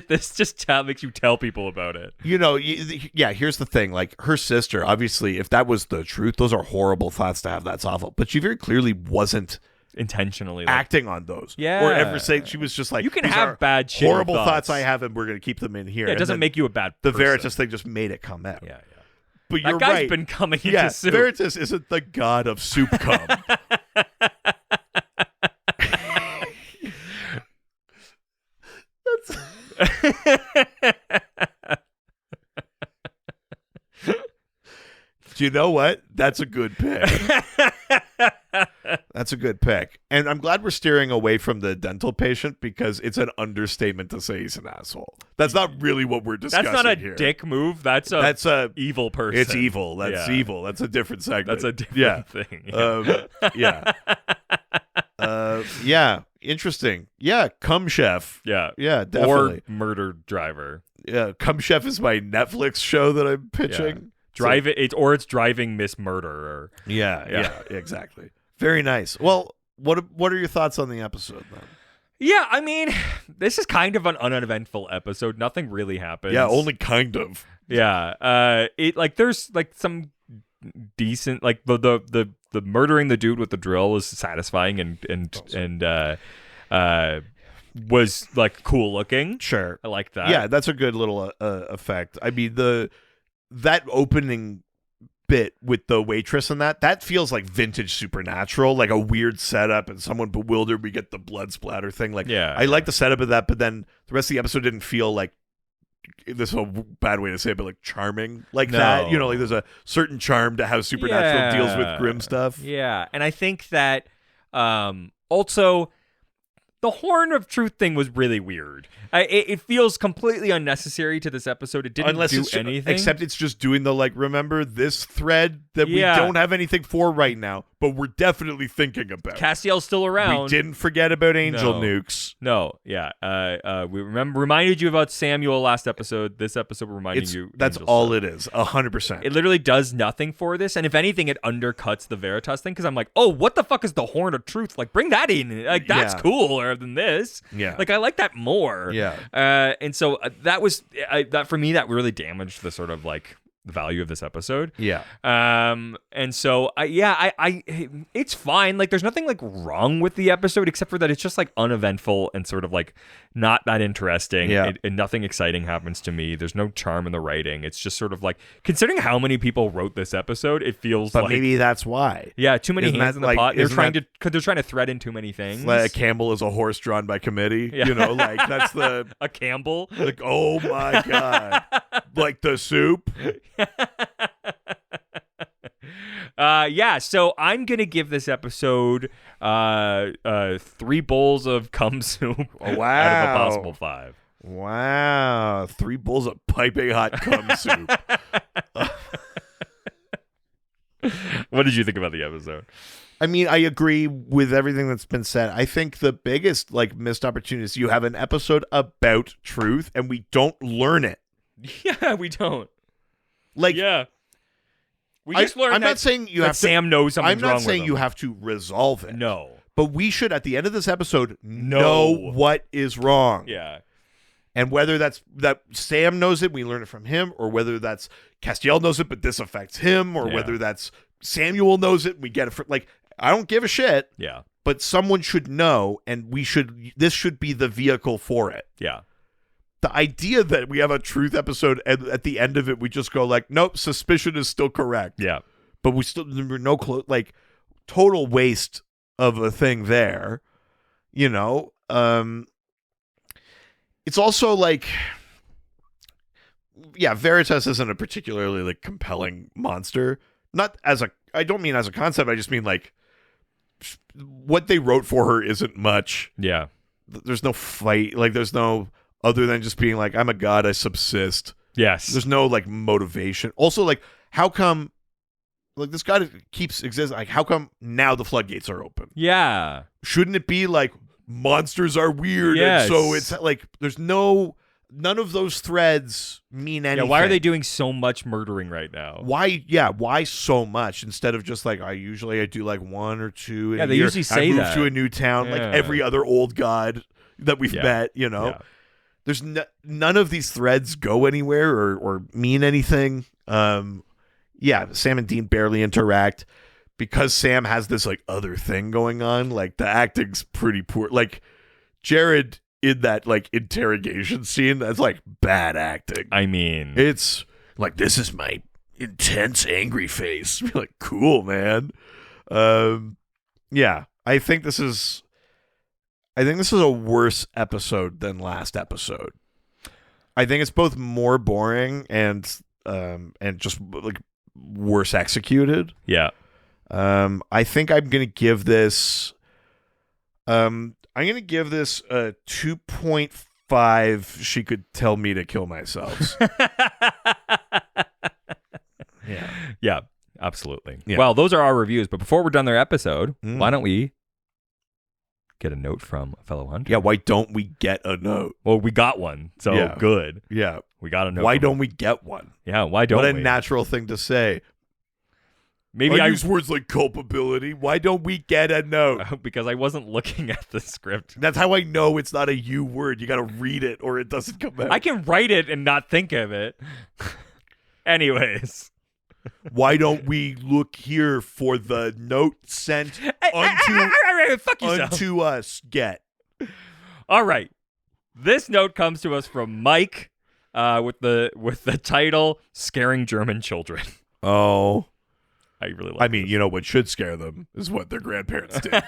This just makes you tell people about it. You know, here's the thing. Like her sister, obviously, if that was the truth, those are horrible thoughts to have. That's awful. But she very clearly wasn't intentionally acting on those. Yeah. Or ever saying she was just like, you can have bad shit. Horrible thoughts I have, and we're going to keep them in here. Yeah, it doesn't make you a bad person. The Veritas thing just made it come out. Yeah. But you're that guy's right. been coming into Soup. Veritas isn't the god of soup cum. Do you know what? That's a good pick. That's a good pick. And I'm glad we're steering away from the dental patient because it's an understatement to say he's an asshole. That's not really what we're discussing. That's not a here. dick move. That's a evil person. It's evil. That's evil. That's a different segment. That's a different thing. Yeah. Interesting. Yeah. Cum Chef. Yeah. Yeah, definitely. Or Murder Driver. Yeah. Cum Chef is my Netflix show that I'm pitching. It's Driving Miss Murderer. Yeah, exactly. Very nice. Well, what are your thoughts on the episode then? Yeah, I mean, this is kind of an uneventful episode. Nothing really happens. Yeah, only kind of. Yeah. There's like some decent like the murdering the dude with the drill was satisfying and was like cool looking. Sure. I like that. Yeah, that's a good little effect. I mean, that opening bit with the waitress and that feels like vintage Supernatural, like a weird setup and someone bewildered. We get the blood splatter thing. Like, I like the setup of that, but then the rest of the episode didn't feel like, this is a bad way to say it, but like charming like that. You know, like there's a certain charm to how Supernatural deals with grim stuff. Yeah, and I think that also the Horn of Truth thing was really weird. It feels completely unnecessary to this episode. It didn't do anything. Except it's just doing the, like, remember this thread that we don't have anything for right now, but we're definitely thinking about. Castiel's still around. We didn't forget about Angel Nukes. No, yeah. We reminded you about Samuel last episode. This episode we're reminding you. That's all it is, 100%. It literally does nothing for this, and if anything, it undercuts the Veritas thing, because I'm like, oh, what the fuck is the Horn of Truth? Like, bring that in. Like, that's cooler than this. Yeah. Like, I like that more. Yeah. And so that was that for me. That really damaged the sort of like the value of this episode. Yeah. And so I it's fine. Like there's nothing like wrong with the episode except for that it's just like uneventful and sort of like not that interesting. Yeah. And nothing exciting happens to me. There's no charm in the writing. It's just sort of like, considering how many people wrote this episode, it feels but like maybe that's why. Yeah, too many hands in the pot. They're trying to thread in too many things. Like Campbell is a horse drawn by committee. Yeah. You know, like that's the a Campbell. Like, oh my god. Like the soup. Yeah, so I'm going to give this episode 3 bowls of cum soup out of a possible 5. Wow. 3 bowls of piping hot cum soup. What did you think about the episode? I mean, I agree with everything that's been said. I think the biggest missed opportunity is you have an episode about truth and we don't learn it. Yeah, we don't. Yeah. We just learned I'm not saying you have Sam knows something's I'm wrong not saying with you him. have to resolve it. No. But we should, at the end of this episode, know what is wrong. Yeah. And whether that Sam knows it, we learn it from him, or whether that's Castiel knows it, but this affects him, or whether that's Samuel knows it, and we get it from, I don't give a shit. Yeah. But someone should know, and this should be the vehicle for it. Yeah. The idea that we have a truth episode and at the end of it we just go nope, suspicion is still correct. Yeah. But we still we're no total waste of a thing there. It's also Veritas isn't a particularly compelling monster. Not I don't mean as a concept, I just mean what they wrote for her isn't much. Yeah. There's no fight, there's no other than just being I'm a god, I subsist. Yes. There's no motivation. Also, how come this god keeps existing? How come now the floodgates are open? Yeah. Shouldn't it be monsters are weird? Yes. And so it's there's none of those threads mean anything. Yeah, why are they doing so much murdering right now? Why so much instead of just I usually do 1 or 2 in a they year. usually say I move that. to a new town every other old god that we've met, Yeah. There's none of these threads go anywhere or mean anything. Sam and Dean barely interact because Sam has this other thing going on. The acting's pretty poor. Jared in that interrogation scene, that's bad acting. I mean, It's this is my intense angry face. Cool, man. I think this is a worse episode than last episode. I think it's both more boring and just worse executed. yeah. I think I'm gonna give this a 2.5. She could tell me to kill myself. Yeah, absolutely. Yeah. Well, those are our reviews. But before we're done their episode, Mm. why don't we get a note from a fellow hunter? Yeah, why don't we get a note? Well, we got one. So Yeah. good. Yeah. We got a note. Why from don't him. we get one? Yeah, why don't What a we? natural thing to say. Maybe I use words like culpability. Why don't we get a note? because I wasn't looking at the script. That's how I know it's not a you word. You got to read it or it doesn't come out. I can write it and not think of it. Anyways. Why don't we look here for the note sent Fuck yourself. unto us? Get. All right. This note comes to us from Mike with the title Scaring German Children. Oh. I really like I mean, what should scare them is what their grandparents did.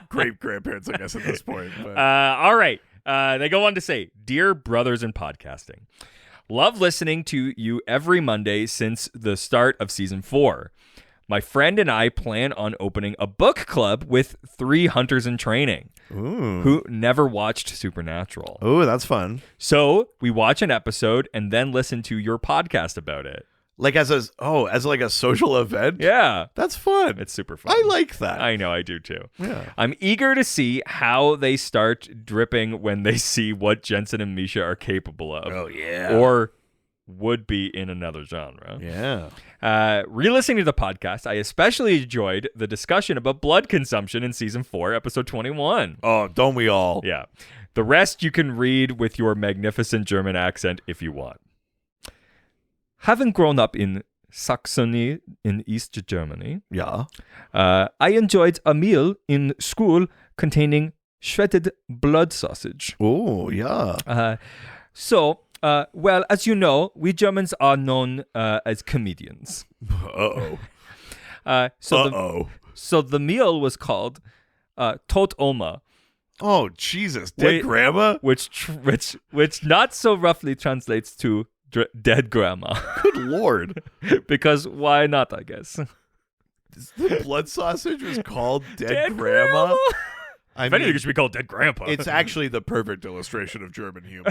Great grandparents, I guess, at this point. But. All right. They go on to say, Dear brothers in podcasting, love listening to you every Monday since the start of season 4. My friend and I plan on opening a book club with 3 hunters in training who never watched Supernatural. Oh, that's fun. So we watch an episode and then listen to your podcast about it. As a social event? Yeah. That's fun. It's super fun. I like that. I know, I do too. Yeah. I'm eager to see how they start dripping when they see what Jensen and Misha are capable of. Oh, yeah. Or would be in another genre. Yeah. Re-listening to the podcast, I especially enjoyed the discussion about blood consumption in season 4, episode 21. Oh, don't we all? Yeah. The rest you can read with your magnificent German accent if you want. Having grown up in Saxony in East Germany, Yeah. I enjoyed a meal in school containing shredded blood sausage. Oh, yeah. Well, as you know, we Germans are known as comedians. Uh-oh. So the meal was called Tot Oma, Oh, Jesus. Dead grandma? which not so roughly translates to dead grandma. Good Lord. Because why not, I guess. The blood sausage was called Dead Grandma. I If anything, mean, it should be called Dead Grandpa. it's actually the perfect illustration of German humor.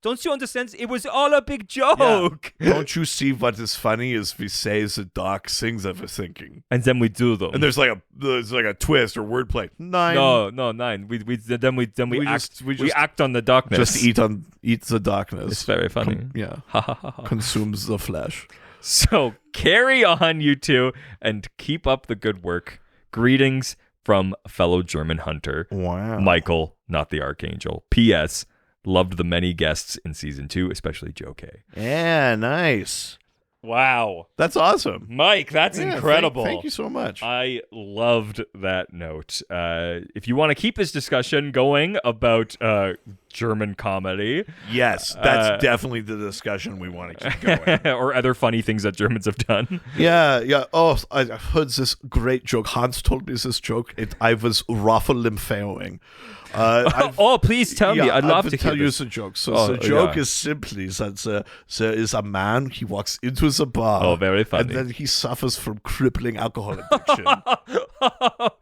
Don't you understand? It was all a big joke. Don't you see what is funny is we say the dark things that we're thinking, And then we do them. and there's like a twist or wordplay. Nine. No, 9. We just act on the darkness. Just eat the darkness. It's very funny. Consumes the flesh. So carry on, you two, and keep up the good work. Greetings from fellow German hunter, Wow. Michael, not the Archangel. P.S. Loved the many guests in season 2, especially Joe K. Yeah, nice. Wow. That's awesome. Mike, that's Yeah, incredible. Thank you so much. I loved that note. If you want to keep this discussion going about German comedy Yes, that's definitely the discussion we want to keep going. or other funny things that Germans have done. Yeah. Oh, I heard this great joke. Hans told me this joke. I was raffle-lymphoing. Please tell me. I'd love to tell hear you this. the joke. So the joke is simply that there is a man. He walks into the bar. Oh, very funny. And then he suffers from crippling alcohol addiction.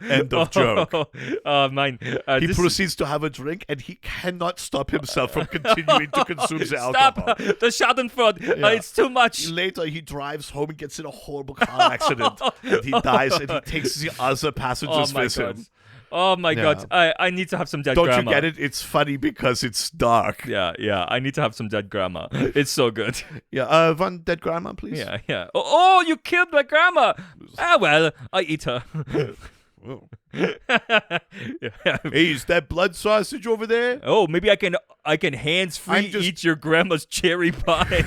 End of joke. Mine. He proceeds to have a drink, and he cannot stop himself from continuing to consume the alcohol. Stop the Schadenfreude. It's too much. Later, he drives home and gets in a horrible car accident, and he dies, and he takes the other passengers with him. Oh my Yeah. God! I need to have some dead Don't grandma. you get it? It's funny because it's dark. Yeah. I need to have some dead grandma. It's so good. Yeah, one dead grandma, please. Yeah. Oh, you killed my grandma. Ah, well, I eat her. Whoa. Yeah. Hey, is that blood sausage over there? Oh, maybe I can hands-free I'm just- eat your grandma's cherry pie.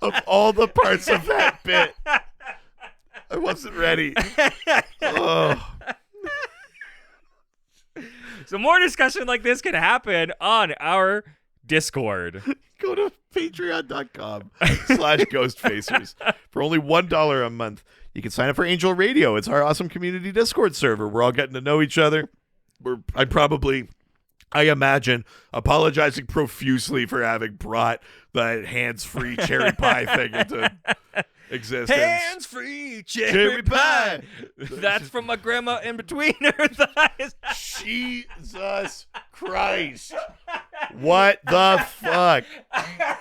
Of all the parts of that bit, I wasn't ready. Oh. So more discussion like this can happen on our Discord. Go to patreon.com/ghostfacers. For only $1 a month, you can sign up for Angel Radio. It's our awesome community Discord server. We're all getting to know each other. I imagine, apologizing profusely for having brought the hands-free cherry pie thing into existence. Hands-free cherry Cherry pie. pie. That's from my grandma in between her thighs. Jesus Christ. What the fuck? I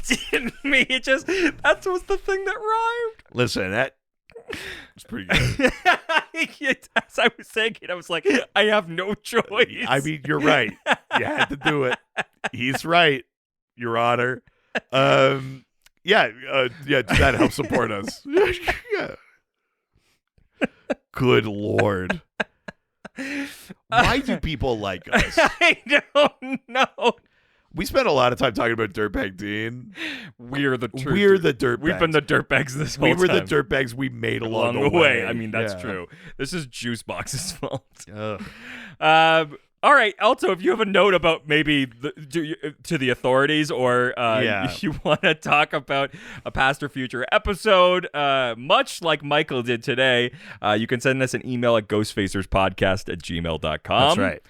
didn't mean it. Just that was the thing that rhymed. Listen, that was pretty good. As I was saying it, I was like, I have no choice. I mean, you're right. You had to do it. He's right, Your Honor. Do that help support us. Yeah. Good Lord. Why do people like us? I don't know. We spent a lot of time talking about Dirtbag Dean. We're the dirtbags. We've been the dirtbags this whole We were time. the dirtbags we made along the the way. I mean, that's Yeah. true. This is Juicebox's fault. Ugh. All right. Also, if you have a note about maybe to the authorities, or you want to talk about a past or future episode, much like Michael did today, you can send us an email at ghostfacerspodcast@gmail.com. That's right.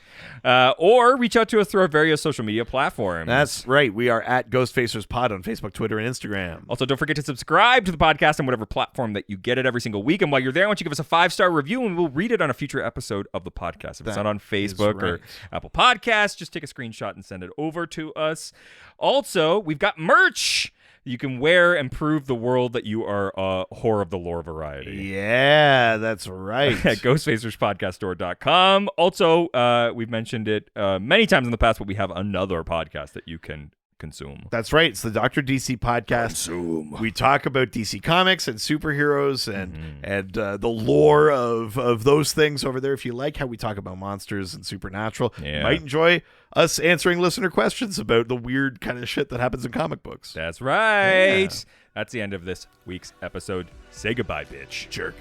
Or reach out to us through our various social media platforms. That's right. We are at Ghostfacers Pod on Facebook, Twitter, and Instagram. Also, don't forget to subscribe to the podcast on whatever platform that you get it every single week. And while you're there, why don't you give us a 5-star review, and we'll read it on a future episode of the podcast. If it's not on Facebook or Apple Podcasts, just take a screenshot and send it over to us. Also, we've got merch you can wear and prove the world that you are a whore of the lore variety. Yeah, that's right. At ghostfacerspodcaststore.com. Also, we've mentioned it many times in the past, but we have another podcast that you can consume. That's right. It's the Dr. DC podcast. Consume. We talk about DC Comics and superheroes and the lore of those things over there. If you like how we talk about monsters and supernatural, you might enjoy us answering listener questions about the weird kind of shit that happens in comic books. That's right. Yeah. That's the end of this week's episode. Say goodbye, bitch. Jerk.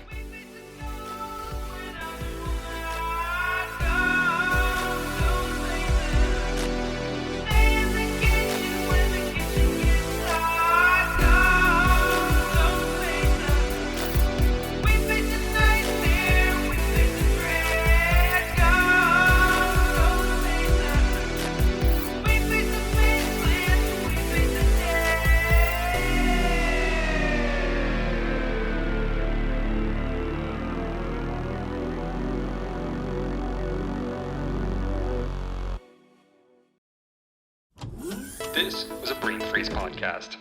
This was a Brain Freeze podcast.